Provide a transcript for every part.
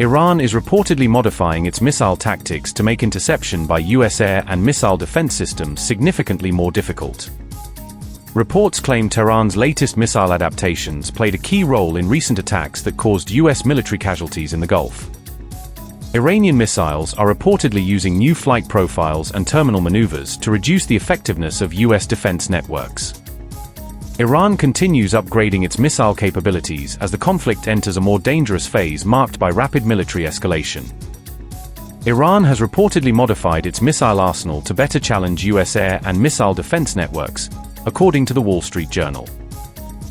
Iran is reportedly modifying its missile tactics to make interception by US air and missile defense systems significantly more difficult. Reports claim Tehran's latest missile adaptations played a key role in recent attacks that caused US military casualties in the Gulf. Iranian missiles are reportedly using new flight profiles and terminal maneuvers to reduce the effectiveness of US defense networks. Iran continues upgrading its missile capabilities as the conflict enters a more dangerous phase marked by rapid military escalation. Iran has reportedly modified its missile arsenal to better challenge US air and missile defense networks, according to the Wall Street Journal.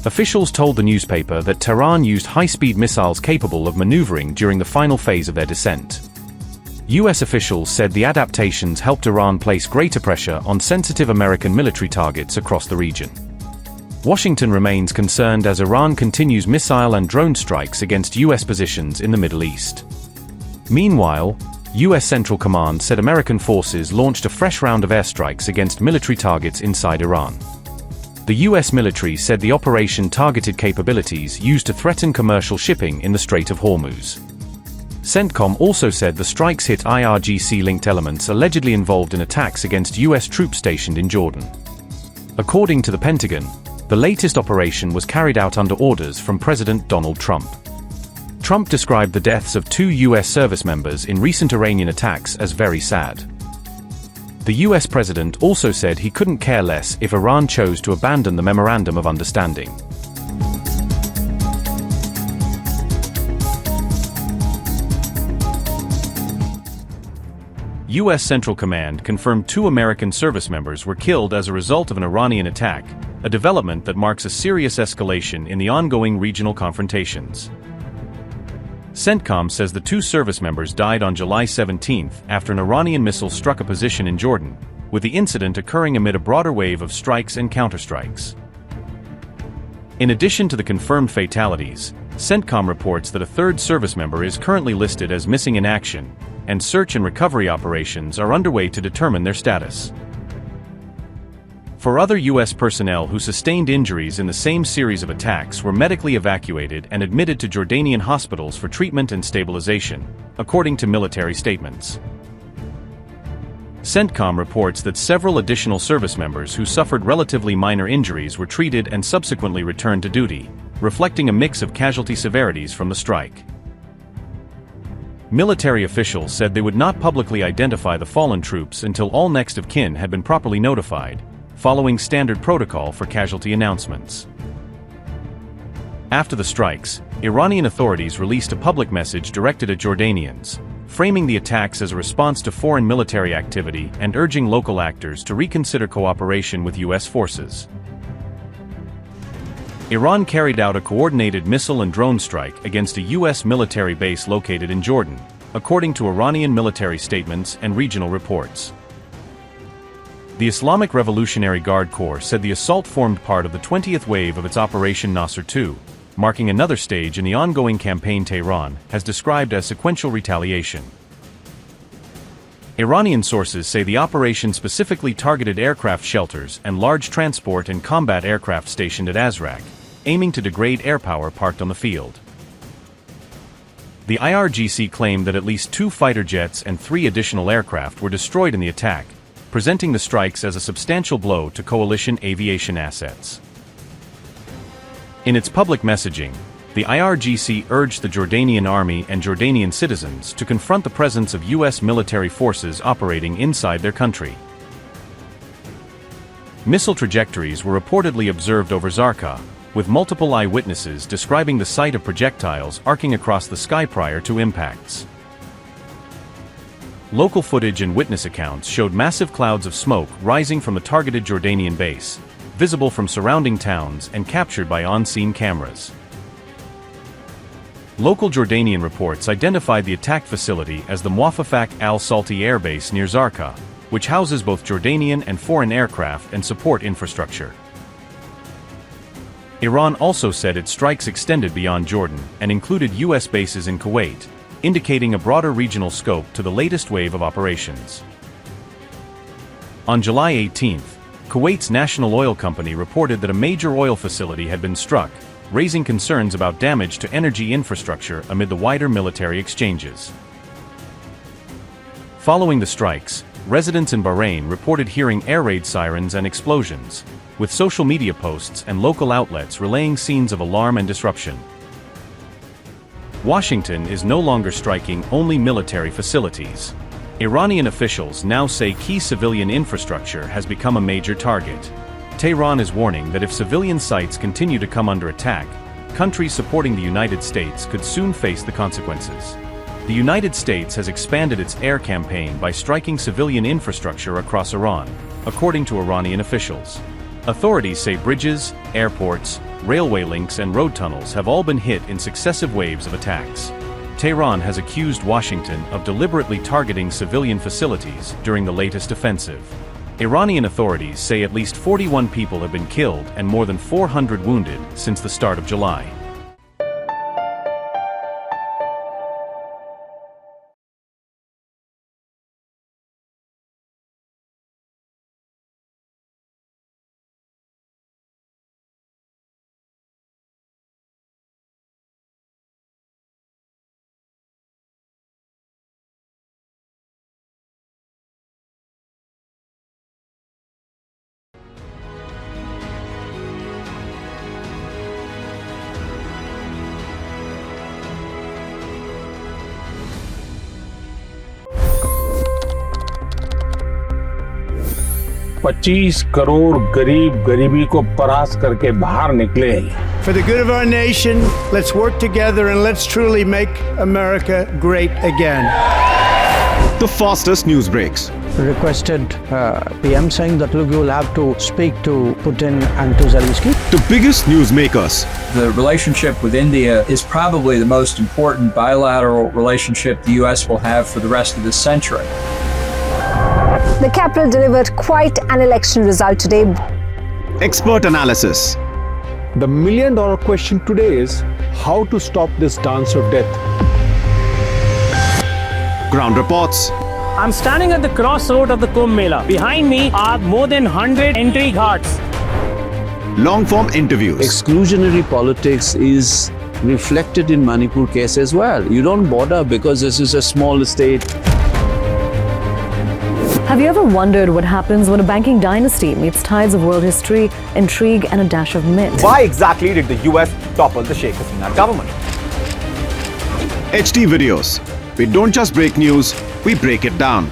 Officials told the newspaper that Tehran used high-speed missiles capable of maneuvering during the final phase of their descent. US officials said the adaptations helped Iran place greater pressure on sensitive American military targets across the region. Washington remains concerned as Iran continues missile and drone strikes against US positions in the Middle East. Meanwhile, US Central Command said American forces launched a fresh round of airstrikes against military targets inside Iran. The US military said the operation targeted capabilities used to threaten commercial shipping in the Strait of Hormuz. CENTCOM also said the strikes hit IRGC-linked elements allegedly involved in attacks against US troops stationed in Jordan. According to the Pentagon, the latest operation was carried out under orders from President Donald Trump. Trump described the deaths of 2 US service members in recent Iranian attacks as very sad. The US president also said he couldn't care less if Iran chose to abandon the Memorandum of Understanding. US Central Command confirmed 2 American service members were killed as a result of an Iranian attack, a development that marks a serious escalation in the ongoing regional confrontations. CENTCOM says the 2 service members died on July 17 after an Iranian missile struck a position in Jordan, with the incident occurring amid a broader wave of strikes and counterstrikes. In addition to the confirmed fatalities, CENTCOM reports that a 3rd service member is currently listed as missing in action, and search and recovery operations are underway to determine their status. For other US personnel who sustained injuries in the same series of attacks were medically evacuated and admitted to Jordanian hospitals for treatment and stabilization, according to military statements. CENTCOM reports that several additional service members who suffered relatively minor injuries were treated and subsequently returned to duty, reflecting a mix of casualty severities from the strike. Military officials said they would not publicly identify the fallen troops until all next of kin had been properly notified, following standard protocol for casualty announcements. After the strikes, Iranian authorities released a public message directed at Jordanians, framing the attacks as a response to foreign military activity and urging local actors to reconsider cooperation with US forces. Iran carried out a coordinated missile and drone strike against a US military base located in Jordan, according to Iranian military statements and regional reports. The Islamic Revolutionary Guard Corps said the assault formed part of the 20th wave of its Operation Nasr II, marking another stage in the ongoing campaign Tehran has described as sequential retaliation. Iranian sources say the operation specifically targeted aircraft shelters and large transport and combat aircraft stationed at Azraq, aiming to degrade air power parked on the field. The IRGC claimed that at least 2 fighter jets and 3 additional aircraft were destroyed in the attack, presenting the strikes as a substantial blow to coalition aviation assets. In its public messaging, the IRGC urged the Jordanian army and Jordanian citizens to confront the presence of US military forces operating inside their country. Missile trajectories were reportedly observed over Zarqa, with multiple eyewitnesses describing the sight of projectiles arcing across the sky prior to impacts. Local footage and witness accounts showed massive clouds of smoke rising from the targeted Jordanian base, visible from surrounding towns and captured by on-scene cameras. Local Jordanian reports identified the attacked facility as the Muwafaqat al-Salti Air Base near Zarqa, which houses both Jordanian and foreign aircraft and support infrastructure. Iran also said its strikes extended beyond Jordan and included US bases in Kuwait, indicating a broader regional scope to the latest wave of operations. On July 18, Kuwait's national oil company reported that a major oil facility had been struck, raising concerns about damage to energy infrastructure amid the wider military exchanges. Following the strikes, residents in Bahrain reported hearing air raid sirens and explosions, with social media posts and local outlets relaying scenes of alarm and disruption. Washington is no longer striking only military facilities. Iranian officials now say key civilian infrastructure has become a major target. Tehran is warning that if civilian sites continue to come under attack, countries supporting the United States could soon face the consequences. The United States has expanded its air campaign by striking civilian infrastructure across Iran, according to Iranian officials. Authorities say bridges, airports, railway links and road tunnels have all been hit in successive waves of attacks. Tehran has accused Washington of deliberately targeting civilian facilities during the latest offensive. Iranian authorities say at least 41 people have been killed and more than 400 wounded since the start of July. $25 crore गरीब गरीबी को परास्त करके बाहर निकले। For the good of our nation, let's work together and let's truly make America great again. The fastest news breaks. Requested PM saying that look, you will have to speak to Putin and to Zelensky. The biggest news makers. The relationship with India is probably the most important bilateral relationship the U.S. will have for the rest of this century. The capital delivered quite an election result today. Expert analysis. The million-dollar question today is how to stop this dance of death. Ground reports. I'm standing at the crossroad of the Kumbh Mela. Behind me are more than 100 entry ghats. Long-form interviews. Exclusionary politics is reflected in Manipur case as well. You don't bother because this is a small state. Have you ever wondered what happens when a banking dynasty meets tides of world history, intrigue, and a dash of myth? Why exactly did the US topple the Sheikh Hasina government? HT videos. We don't just break news, we break it down.